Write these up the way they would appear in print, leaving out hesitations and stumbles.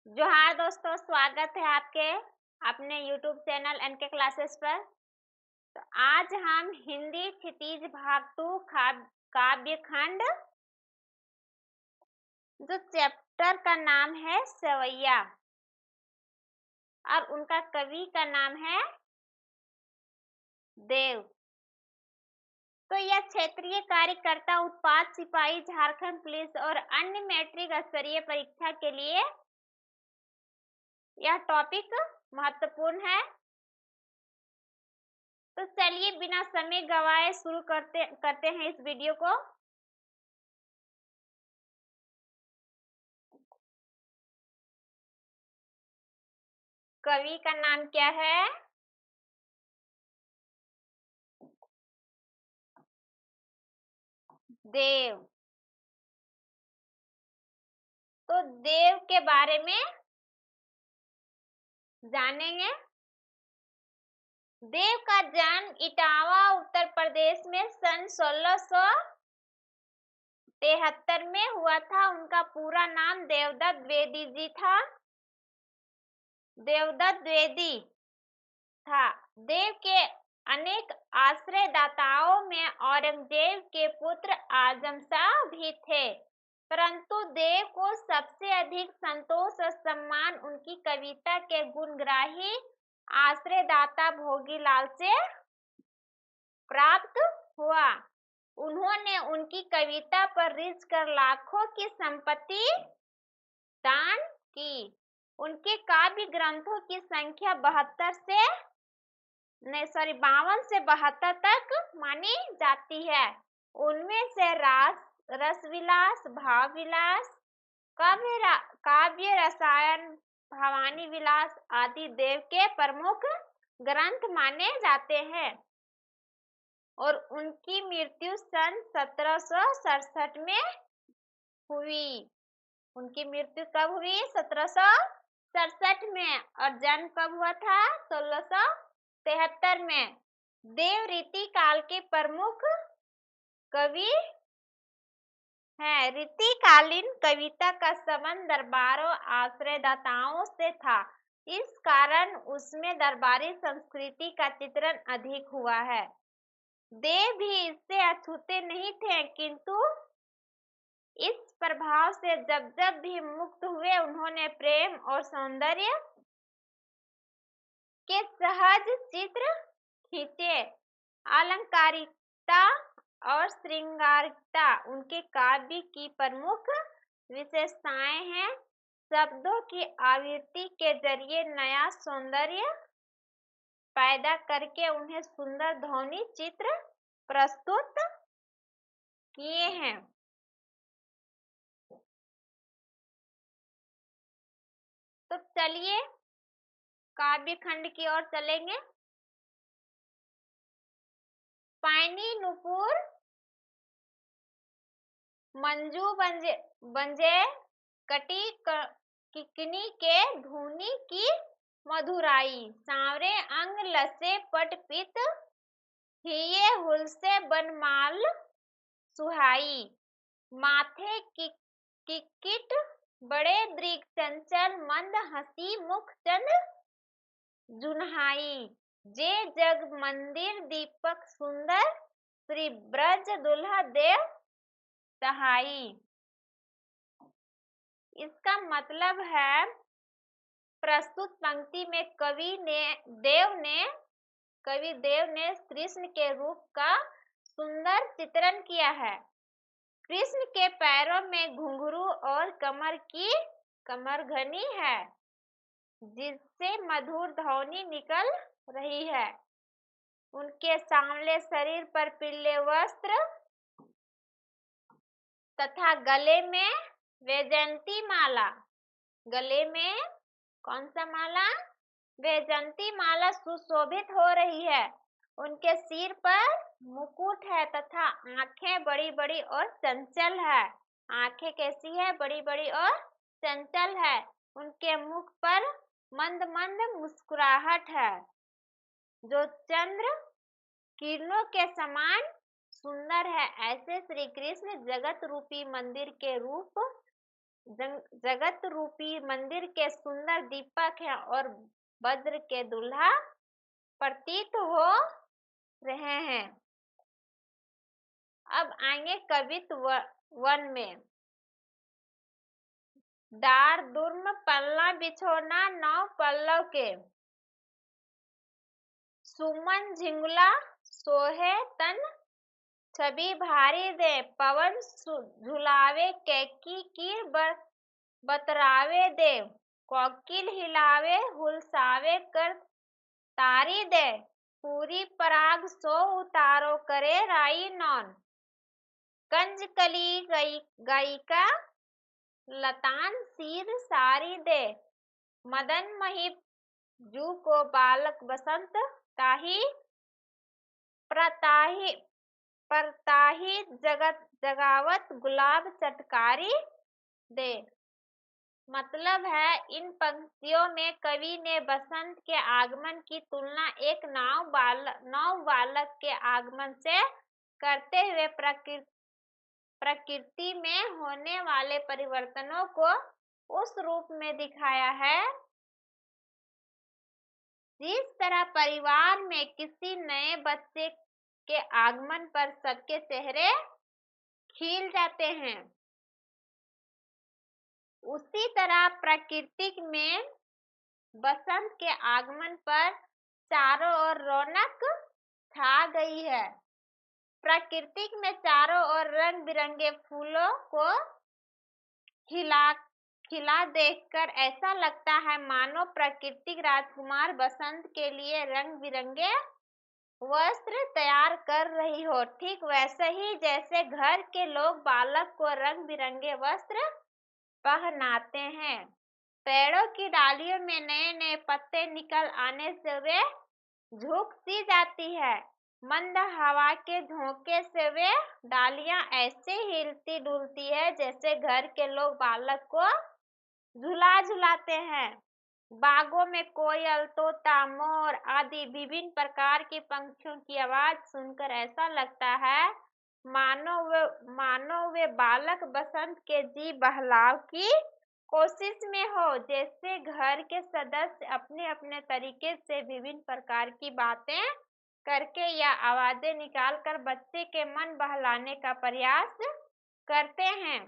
जोहार दोस्तों, स्वागत है आपके अपने YouTube चैनल एनके क्लासेस पर। तो आज हम हिंदी क्षितिज भाग 2 काव्य खंड, जो चैप्टर का नाम है सवैया और उनका कवि का नाम है देव। तो यह क्षेत्रीय कार्यकर्ता, उत्पाद सिपाही, झारखंड पुलिस और अन्य मैट्रिक स्तरीय परीक्षा के लिए यह टॉपिक महत्वपूर्ण है। तो चलिए बिना समय गवाए शुरू करते हैं इस वीडियो को। कवि का नाम क्या है? देव। तो देव के बारे में जानेंगे। देव का जन्म इटावा उत्तर प्रदेश में सन 1673 में हुआ था। उनका पूरा नाम देवदत्त द्विवेदी जी था। देवदत्त द्विवेदी था। देव के अनेक आश्रयदाताओं में औरंगजेब के पुत्र आजम शाह भी थे, परंतु देव को सबसे अधिक संतोष और सम्मान उनकी कविता के गुणग्राही आश्रयदाता भोगीलाल से प्राप्त हुआ। उन्होंने उनकी कविता पर रिझ कर लाखों की संपत्ति दान की। उनके काव्य ग्रंथों की संख्या 52 से 72 तक मानी जाती है। उनमें से रसविलास, भावविलास, काव्य रसायन, भवानी विलास आदि देव के प्रमुख ग्रंथ माने जाते हैं। और उनकी मृत्यु सन 1767 में हुई। उनकी मृत्यु कब हुई? 1767 में। और जन्म कब हुआ था? 1673 में। देव रीति काल के प्रमुख कवि है। रीतिकालीन कविता का संबंध दरबारों आश्रयदाताओं से था। इस कारण उसमें दरबारी संस्कृति का चित्रण अधिक हुआ है। देव भी इससे अछूते नहीं थे, किंतु इस प्रभाव से जब जब भी मुक्त हुए, उन्होंने प्रेम और सौंदर्य के सहज चित्र खींचे। अलंकारिकता और श्रृंगारिकता उनके काव्य की प्रमुख विशेषताएं हैं। शब्दों की आवृत्ति के जरिए नया सौंदर्य पैदा करके उन्हें सुंदर ध्वनि चित्र प्रस्तुत किए हैं। तो चलिए काव्य खंड की ओर चलेंगे। पानी नुपुर मंजू बंजे कटी किकनी के धुनी की मधुराई। सांवरे अंग लसे पट पित हिये हुलसे बनमाल सुहाई। माथे किकिट बड़े दृग चंचल मंद हंसी मुख चंद जुन्हाई। जे जग मंदिर दीपक सुंदर श्री ब्रज दुल्हा देव सहाई। इसका मतलब है, प्रस्तुत पंक्ति में कवि देव ने कृष्ण के रूप का सुंदर चित्रण किया है। कृष्ण के पैरों में घुंघरू और कमर घनी है, जिससे मधुर ध्वनि निकल रही है। उनके सांवले शरीर पर पीले वस्त्र तथा गले में वैजयंती माला। गले में कौन सा माला? वैजयंती माला सुशोभित हो रही है। उनके सिर पर मुकुट है तथा आंखें बड़ी बड़ी और चंचल है। आंखें कैसी है? बड़ी बड़ी और चंचल है। उनके मुख पर मंद मंद मुस्कुराहट है, जो चंद्र किरणों के समान सुंदर है। ऐसे श्री कृष्ण जगत रूपी मंदिर के रूप जगत रूपी मंदिर के सुंदर दीपक हैं और वज्र के दूल्हा प्रतीत हो रहे हैं। अब आएंगे कवित्व वन में। दार दुर्म पल्ला बिछोना नौ पल्लव के, सुमन झिंगुला सोहे तन छवि भारी दे, पवन झुलावे कैकी कीर बतरावे दे, कोकिल हिलावे हुलसावे कर तारी दे, पूरी पराग सो उतारो करे राई नौन, कंज कली गायिका लतान सिर सारी दे, मदन महिप जू को बालक बसंत ताही परताही जगावत गुलाब चटकारी दे। मतलब है इन पंक्तियों में कवि ने बसंत के आगमन की तुलना एक नव बालक के आगमन से करते हुए प्रकृति में होने वाले परिवर्तनों को उस रूप में दिखाया है जिस तरह परिवार में किसी नए बच्चे के आगमन पर सबके चेहरे खिल जाते हैं, उसी तरह प्रकृति में बसंत के आगमन पर चारों ओर रौनक छा गई है। प्रकृति में चारों ओर रंग बिरंगे फूलों को खिला देखकर ऐसा लगता है मानो प्राकृतिक राजकुमार बसंत के लिए रंग बिरंगे वस्त्र तैयार कर रही हो। ठीक वैसे ही जैसे घर के लोग बालक को रंग बिरंगे वस्त्र पहनाते हैं। पेड़ों की डालियों में नए नए पत्ते निकल आने से वे झुक सी जाती है। मंद हवा के झोंके से वे डालियां ऐसे हिलती डुलती है जैसे घर के लोग बालक को झुलाते हैं। बागों में कोयल, तोता, मोर आदि विभिन्न प्रकार के पंछियों की आवाज सुनकर ऐसा लगता है मानो वे बालक बसंत के जी बहलाव की कोशिश में हो। जैसे घर के सदस्य अपने अपने तरीके से विभिन्न प्रकार की बातें करके या आवाजें निकालकर बच्चे के मन बहलाने का प्रयास करते हैं।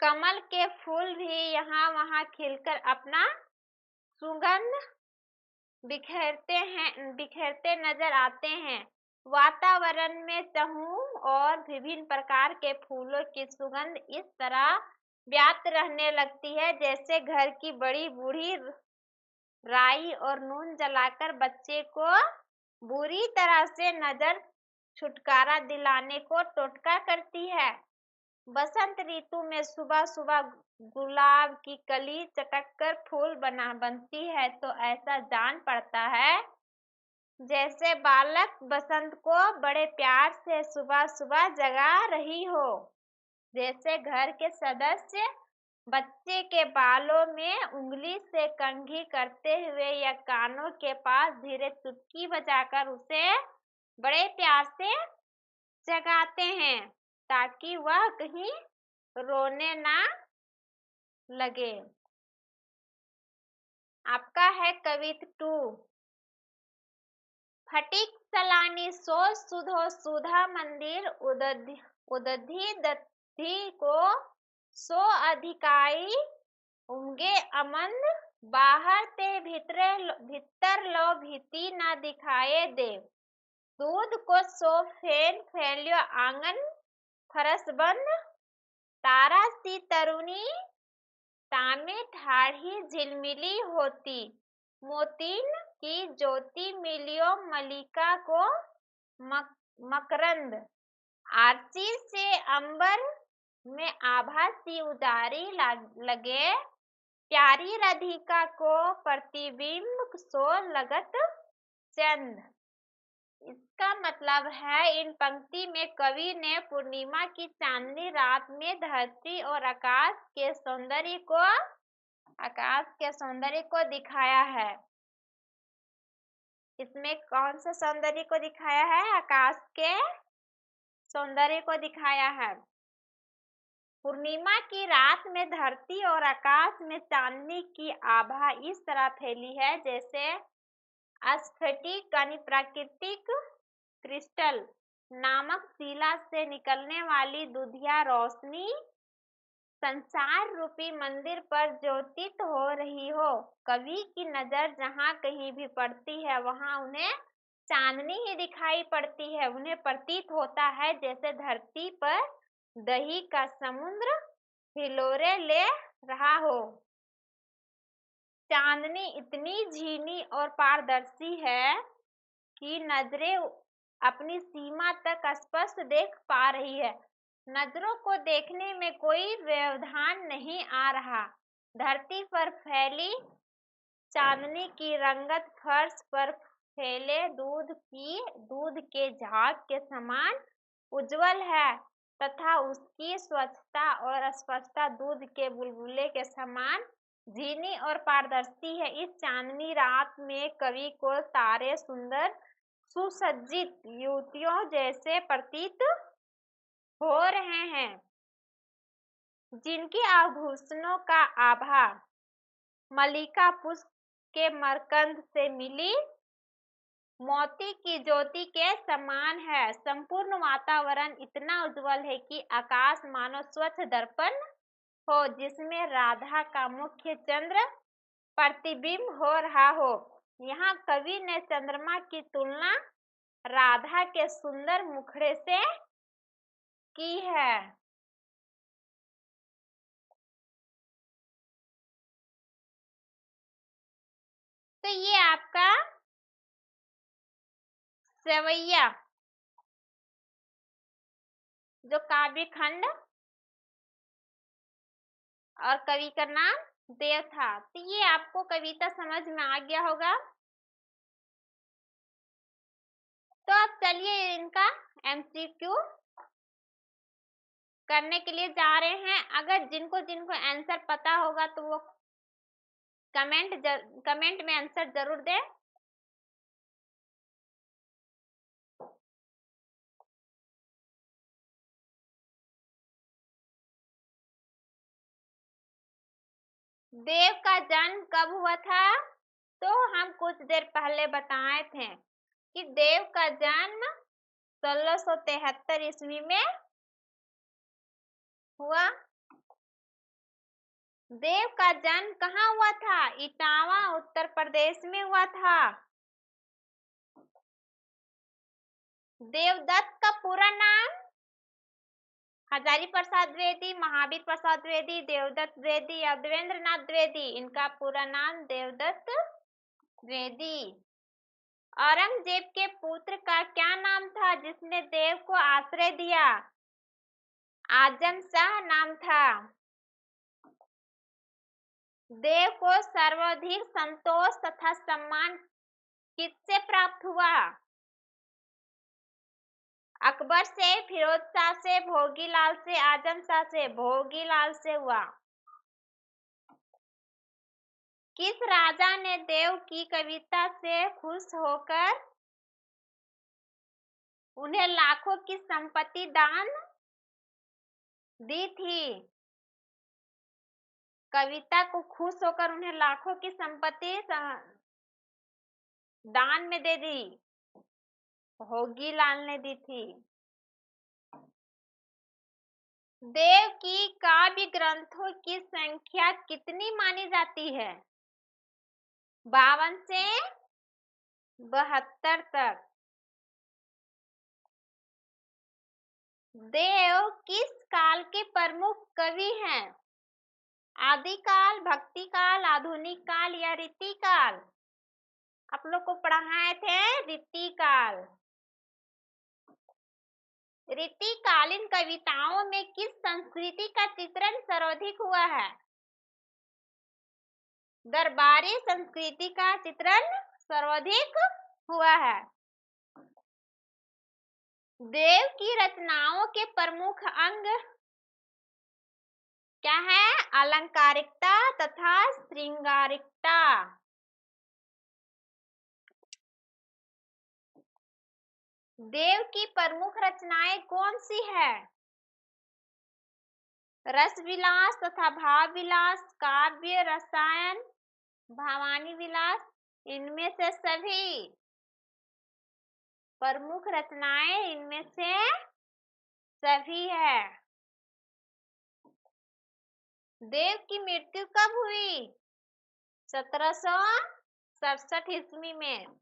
कमल के फूल भी यहाँ वहाँ खिलकर अपना सुगंध बिखेरते नजर आते हैं। वातावरण में चाहूं और विभिन्न प्रकार के फूलों की सुगंध इस तरह व्याप्त रहने लगती है जैसे घर की बड़ी बूढ़ी राई और नून जलाकर बच्चे को बुरी तरह से नजर छुटकारा दिलाने को टोटका करती है। बसंत ऋतु में सुबह सुबह गुलाब की कली चटककर फूल बनती है तो ऐसा जान पड़ता है जैसे बालक बसंत को बड़े प्यार से सुबह सुबह जगा रही हो। जैसे घर के सदस्य बच्चे के बालों में उंगली से कंघी करते हुए या कानों के पास धीरे चुटकी बजाकर उसे बड़े प्यार से जगाते हैं ताकि वह कहीं रोने ना लगे। आपका है कविता 2। फटिक सलानी सो सुधो सुधा मंदिर उदधि दधि को सो अधिकाई उमगे अमंद बाहर ते भीतर लो भीति न दिखाए दे दूध को सो फैलियो आंगन फरस बंद तारा सी तरुणी तामे ठाढ़ी झिलमिली होती मोतीन की ज्योति मिलियो मलिका को मकरंद आरसी से अंबर में आभा सी उजारी लगे प्यारी राधिका को प्रतिबिंब सो लगत चंद। इसका मतलब है इन पंक्ति में कवि ने पूर्णिमा की चांदनी रात में धरती और आकाश के सौंदर्य को दिखाया है। इसमें कौन सा सौंदर्य को दिखाया है? आकाश के सौंदर्य को दिखाया है। पूर्णिमा की रात में धरती और आकाश में चांदनी की आभा इस तरह फैली है जैसे स्फटिक यानी प्राकृतिक क्रिस्टल नामक शिला से निकलने वाली दुधिया रोशनी संसार रूपी मंदिर पर ज्योतित हो रही हो। कवि की नजर जहाँ कहीं भी पड़ती है वहाँ उन्हें चांदनी ही दिखाई पड़ती है। उन्हें प्रतीत होता है जैसे धरती पर दही का समुद्र हिलोरे ले रहा हो। चांदनी इतनी झीनी और पारदर्शी है कि नजरें अपनी सीमा तक स्पष्ट देख पा रही है। नजरों को देखने में कोई व्यवधान नहीं आ रहा। धरती पर फैली चांदनी की रंगत फर्श पर फैले दूध के झाग के समान उज्जवल है तथा उसकी स्वच्छता और स्पष्टता दूध के बुलबुले के समान झीनी और पारदर्शी है। इस चांदनी रात में कवि को तारे सुंदर सुसज्जित युवतियों जैसे प्रतीत हो रहे हैं जिनके आभूषणों का आभा मल्लिका पुष्प के मकरंद से मिली मोती की ज्योति के समान है। संपूर्ण वातावरण इतना उज्जवल है कि आकाश मानो स्वच्छ दर्पण हो जिसमें राधा का मुख्य चंद्र प्रतिबिंब हो रहा हो। यहाँ कवि ने चंद्रमा की तुलना राधा के सुंदर मुखड़े से की है। तो ये आपका सेवैया जो काव्य खंड और कवि का नाम देव था। तो ये आपको कविता समझ में आ गया होगा। तो अब चलिए इनका एमसीक्यू करने के लिए जा रहे हैं। अगर जिनको आंसर पता होगा तो वो कमेंट में आंसर जरूर दें। देव का जन्म कब हुआ था? तो हम कुछ देर पहले बताए थे कि देव का जन्म 1673 ईस्वी में हुआ। देव का जन्म कहाँ हुआ था? इटावा उत्तर प्रदेश में हुआ था। देवदत्त का पूरा नाम हजारी प्रसाद द्विवेदी, महावीर प्रसाद द्विवेदी, देवदत्त द्विवेदी या देवेंद्र नाथ द्विवेदी। इनका पूरा नाम देवदत्त द्विवेदी। औरंगजेब के पुत्र का क्या नाम था जिसने देव को आश्रय दिया? आजम शाह नाम था। देव को सर्वाधिक संतोष तथा सम्मान किससे प्राप्त हुआ? अकबर से, फिरोज शाह से, भोगीलाल से, आजम शाह से? भोगीलाल से हुआ। किस राजा ने देव की कविता से खुश होकर उन्हें लाखों की संपत्ति दान दी थी? कविता को खुश होकर उन्हें लाखों की संपत्ति दान में दे दी। भोगीलाल ने दी थी। देव की काव्य ग्रंथों की संख्या कितनी मानी जाती है? 52 से 72 तक। देव किस काल के प्रमुख कवि हैं? आदिकाल, भक्ति काल, आधुनिक काल या रीति काल? आप लोग को पढ़ाए थे रीति काल। रीतिकालीन कविताओं में किस संस्कृति का चित्रण सर्वाधिक हुआ है? दरबारी संस्कृति का चित्रण सर्वाधिक हुआ है। देव की रचनाओं के प्रमुख अंग क्या है? अलंकारिकता तथा श्रृंगारिकता। देव की प्रमुख रचनाएं कौन सी है? रस विलास तथा भाव विलास, काव्य रसायन, भावानी विलास, इनमें से सभी प्रमुख रचनाएं इनमें से सभी है। देव की मृत्यु कब हुई? 1767 ईस्वी में।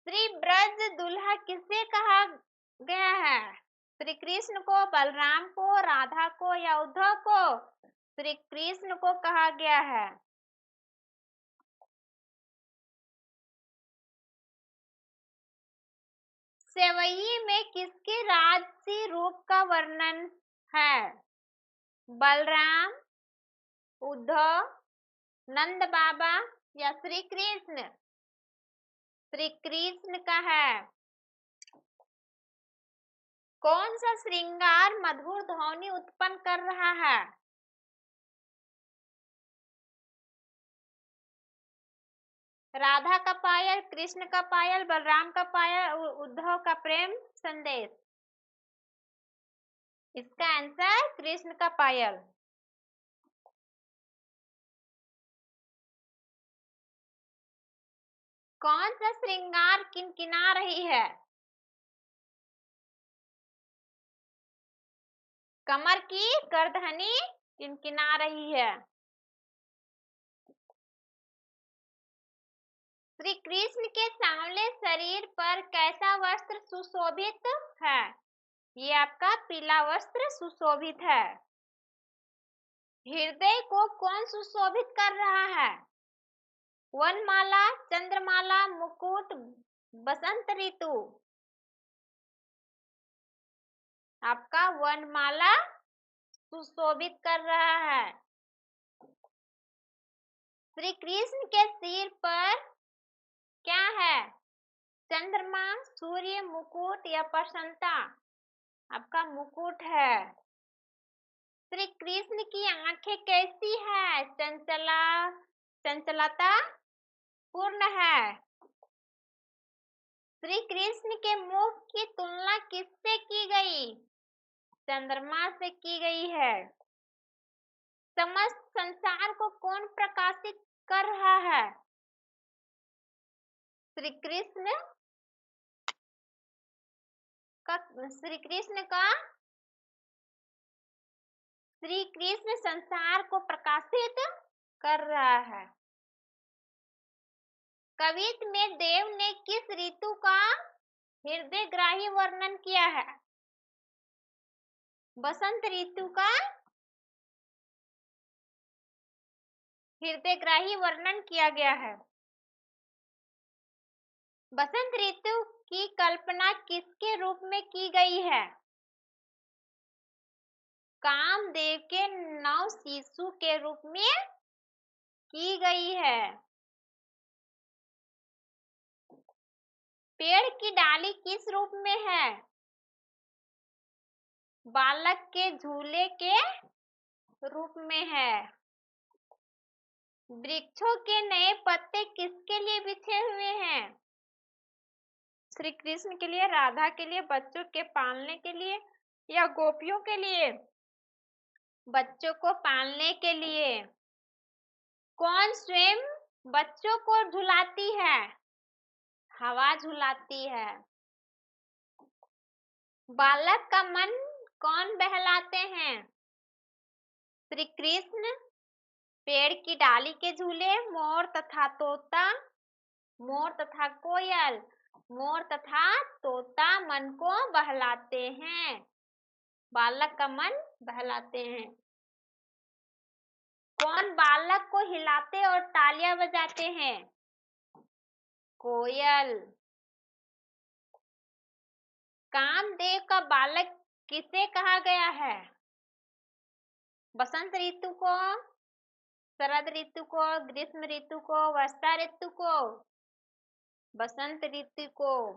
श्री ब्रज दुल्हा किसे कहा गया है? श्री कृष्ण को, बलराम को, राधा को या उद्धव को? श्री कृष्ण को कहा गया है। सेवई में किसके राजसी रूप का वर्णन है? बलराम, उद्धव, नंद बाबा या श्री कृष्ण? श्री कृष्ण का है। कौन सा श्रृंगार मधुर ध्वनि उत्पन्न कर रहा है? राधा का पायल, कृष्ण का पायल, बलराम का पायल, उद्धव का प्रेम संदेश। इसका आंसर कृष्ण का पायल। कौन सा श्रृंगार किनकिना रही है? कमर की करधनी किनकिना रही है। श्री कृष्ण के सांवले शरीर पर कैसा वस्त्र सुशोभित है? ये आपका पीला वस्त्र सुशोभित है। हृदय को कौन सुशोभित कर रहा है? वनमाला, चंद्रमाला, मुकुट, बसंत ऋतु? आपका वनमाला सुशोभित कर रहा है। श्री कृष्ण के सिर पर क्या है? चंद्रमा, सूर्य, मुकुट या प्रसन्नता? आपका मुकुट है। श्री कृष्ण की आंखें कैसी है? चंचलता पूर्ण है। श्री कृष्ण के मुख की तुलना किससे की गई? चंद्रमा से की गई है। समस्त संसार को कौन प्रकाशित कर रहा है? श्री कृष्ण का श्री कृष्ण संसार को प्रकाशित कर रहा है। कवित्व में देव ने किस ऋतु का हृदयग्राही वर्णन किया है? बसंत ऋतु का हृदयग्राही वर्णन किया गया है। बसंत ऋतु की कल्पना किसके रूप में की गई है? कामदेव के नव शिशु के रूप में की गई है। पेड़ की डाली किस रूप में है? बालक के झूले के रूप में है। वृक्षों के नए पत्ते किसके लिए बिछे हुए हैं? श्री कृष्ण के लिए, राधा के लिए, बच्चों के पालने के लिए या गोपियों के लिए? बच्चों को पालने के लिए। कौन स्वयं बच्चों को झुलाती है? हवा झुलाती है। बालक का मन कौन बहलाते हैं? श्री कृष्ण। पेड़ की डाली के झूले, मोर तथा तोता, मोर तथा कोयल। मोर तथा तोता मन को बहलाते हैं, बालक का मन बहलाते हैं। कौन बालक को हिलाते और तालियां बजाते हैं? कोयल। कामदेव का बालक किसे कहा गया है? बसंत ऋतु को, शरद ऋतु को, ग्रीष्म ऋतु को, वर्षा ऋतु को? बसंत ऋतु को।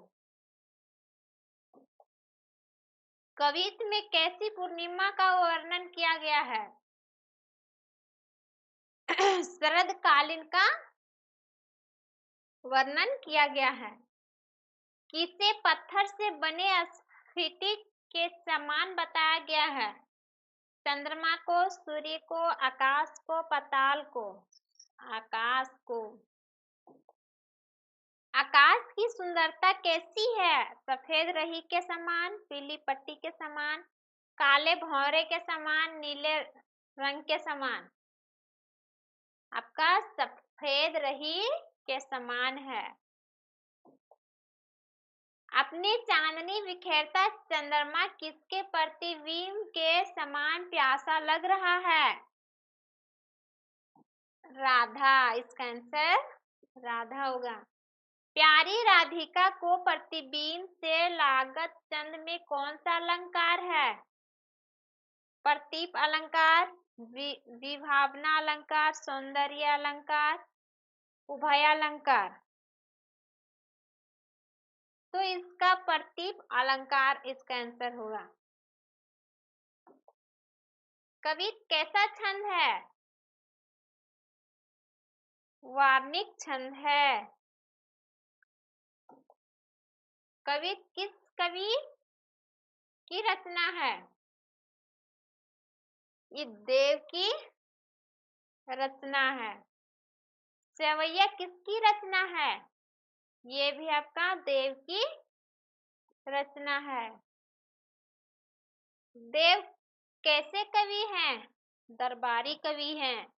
कवित्व में कैसी पूर्णिमा का वर्णन किया गया है? शरद कालीन का वर्णन किया गया है। किसे पत्थर से बने स्फटिक के समान बताया गया है? चंद्रमा को, सूर्य को, आकाश को, पाताल को? आकाश को। आकाश की सुंदरता कैसी है? सफेद रही के समान, पीली पट्टी के समान, काले भौरे के समान, नीले रंग के समान? आपका सफेद रही के समान है। अपनी चांदनी बिखेरता चंद्रमा किसके प्रतिबिंब के समान प्यासा लग रहा है? राधा। इसका आंसर राधा होगा। प्यारी राधिका को प्रतिबिंब से लागत चंद में कौन सा अलंकार है? प्रतीप अलंकार, विभावना अलंकार, सौंदर्य अलंकार, उभय अलंकार? तो इसका प्रतीप अलंकार इसका आंसर होगा। कवि कैसा छंद है? वार्णिक छंद है। कवि किस कवि की रचना है? ये देव की रचना है। सेवैया किसकी रचना है? ये भी आपका देव की रचना है। देव कैसे कवि हैं? दरबारी कवि हैं।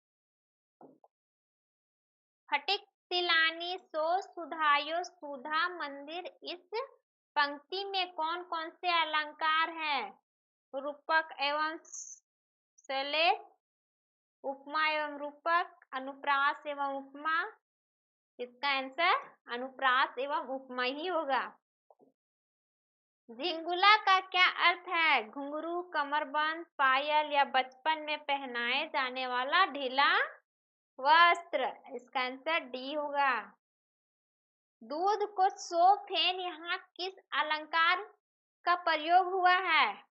फटिक तिलानी सो सुधायो सुधा मंदिर, इस पंक्ति में कौन कौन से अलंकार हैं? रूपक एवं श्लेष, उपमा एवं रूपक, अनुप्रास एवं उपमा? इसका आंसर अनुप्रास एवं उपमा ही होगा। झिंगुला का क्या अर्थ है? घुंघरू, कमरबंद, पायल या बचपन में पहनाए जाने वाला ढीला वस्त्र? इसका आंसर डी होगा। दूध को सो फेन यहाँ किस अलंकार का प्रयोग हुआ है?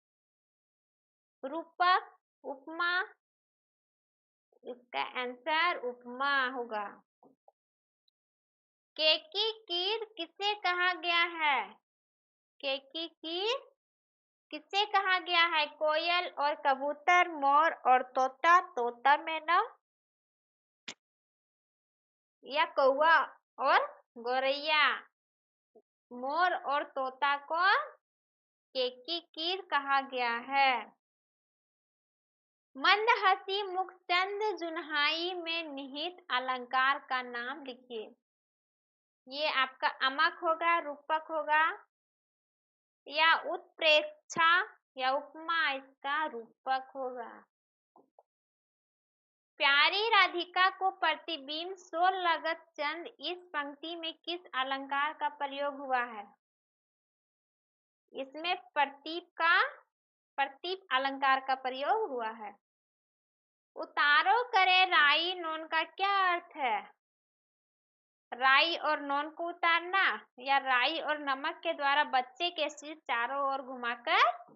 रूपक, उपमा? इसका आंसर उपमा होगा। केकी कीर किसे कहा गया है? केकी कीर किसे कहा गया है? कोयल और कबूतर, मोर और तोता, तोता मैना या कौवा और गौरैया? मोर और तोता को केकी कीर कहा गया है। मंदहसी मुखचंद जुन्हाई में निहित अलंकार का नाम लिखिए। ये आपका अमक होगा, रूपक होगा या उत्प्रेक्षा या उपमा? इसका रूपक होगा। प्यारी राधिका को प्रतिबिंब सो लगत चंद, इस पंक्ति में किस अलंकार का प्रयोग हुआ है? इसमें प्रतीप अलंकार का प्रयोग हुआ है। उतारो करे राई नोन का क्या अर्थ है? राई और नोन को उतारना या राई और नमक के द्वारा बच्चे के सिर चारों ओर घुमाकर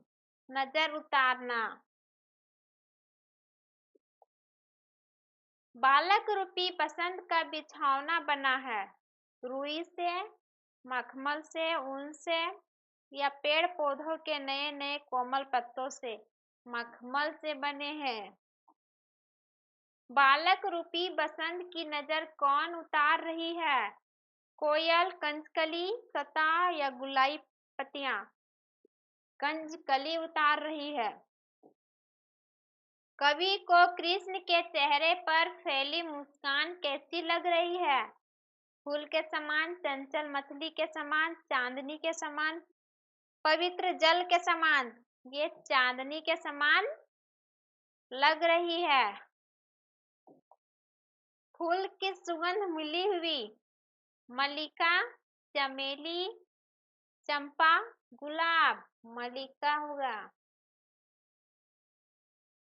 नजर उतारना? बालक रूपी बसंत का बिछौना बना है रुई से, मखमल से, ऊन से या पेड़ पौधों के नए नए कोमल पत्तों से? मखमल से बने हैं। बालक रूपी बसंत की नजर कौन उतार रही है? कोयल, कंजकली, सता या गुलाबी पत्तियां? कंजकली उतार रही है। कवि को कृष्ण के चेहरे पर फैली मुस्कान कैसी लग रही है? फूल के समान, चंचल मछली के समान, चांदनी के समान, पवित्र जल के समान? ये चांदनी के समान लग रही है। फूल की सुगंध मिली हुई? मल्लिका, चमेली, चंपा, गुलाब? मल्लिका होगा।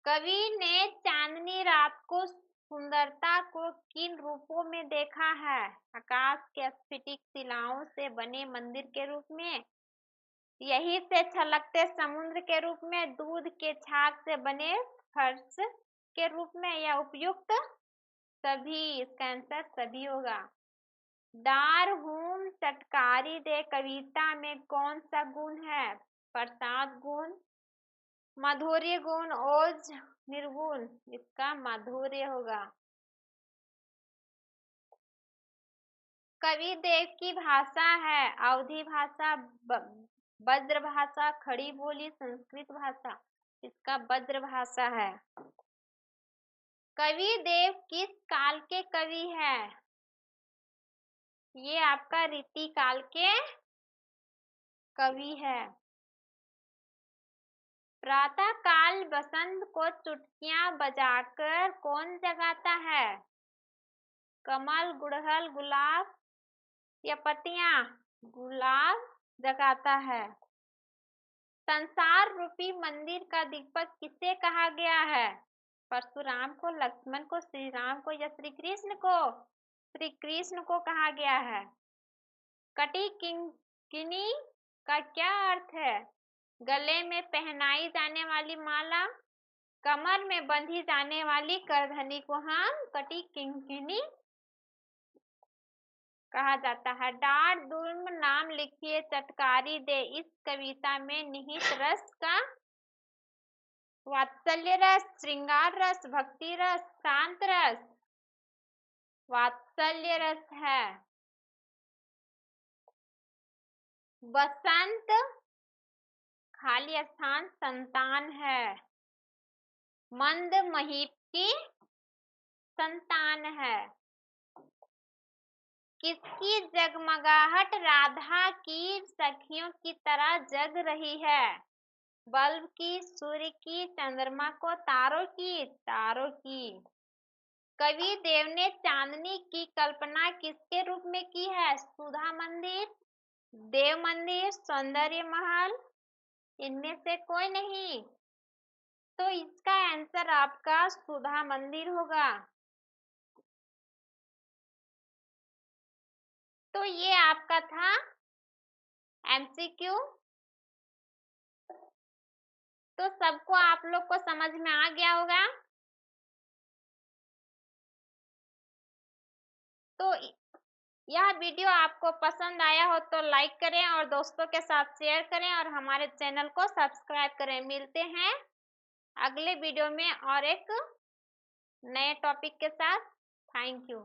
कवि ने चांदनी रात को सुंदरता को किन रूपों में देखा है? आकाश के स्फटिक शिलाओं से बने मंदिर के रूप में, यही से छलकते समुद्र के रूप में, दूध के छाग से बने फर्श के रूप में या उपयुक्त सभी? इसका आंसर सभी होगा। डार हूम चटकारी दे कविता में कौन सा गुण है? प्रसाद गुण, माधुर्य गुण, ओज निर्गुण, इसका माधुर्य होगा। कवि देव की भाषा है अवधी भाषा, ब्रज भाषा, खड़ी बोली, संस्कृत भाषा, इसका ब्रज भाषा है। कवि देव किस काल के कवि है? ये आपका रीति काल के कवि है। प्रातः काल बसंत को चुटकियां बजाकर कौन जगाता है? कमल, गुड़हल, गुलाब या पत्तियां? गुलाब जगाता है। संसार रूपी मंदिर का दीपक किसे कहा गया है? परशुराम को, लक्ष्मण को, श्री राम को या श्री कृष्ण को? श्री कृष्ण को कहा गया है। कटी किंकिनी का क्या अर्थ है? गले में पहनाई जाने वाली माला, कमर में बंधी जाने वाली करधनी को हम कटी किंकिनी कहा जाता है। डाढ़ दुर्म नाम लिखिए चटकारी दे, इस कविता में निहित रस का? वात्सल्य रस, श्रृंगार रस, भक्ति रस, शांत रस? वात्सल्य रस है। बसंत खाली स्थान संतान है, मंद महीप की संतान है। किसकी जगमगाहट राधा की सखियों की तरह जग रही है? बल्ब की, सूर्य की, चंद्रमा को, तारों की? तारों की। कवि देव ने चांदनी की कल्पना किसके रूप में की है? सुधा मंदिर, देव मंदिर, सौंदर्य महल, इनमें से कोई नहीं। तो इसका आंसर आपका सुधा मंदिर होगा। तो ये आपका था एमसीक्यू। तो सबको आप लोग को समझ में आ गया होगा। तो यह वीडियो आपको पसंद आया हो तो लाइक करें और दोस्तों के साथ शेयर करें और हमारे चैनल को सब्सक्राइब करें। मिलते हैं अगले वीडियो में और एक नए टॉपिक के साथ। Thank you.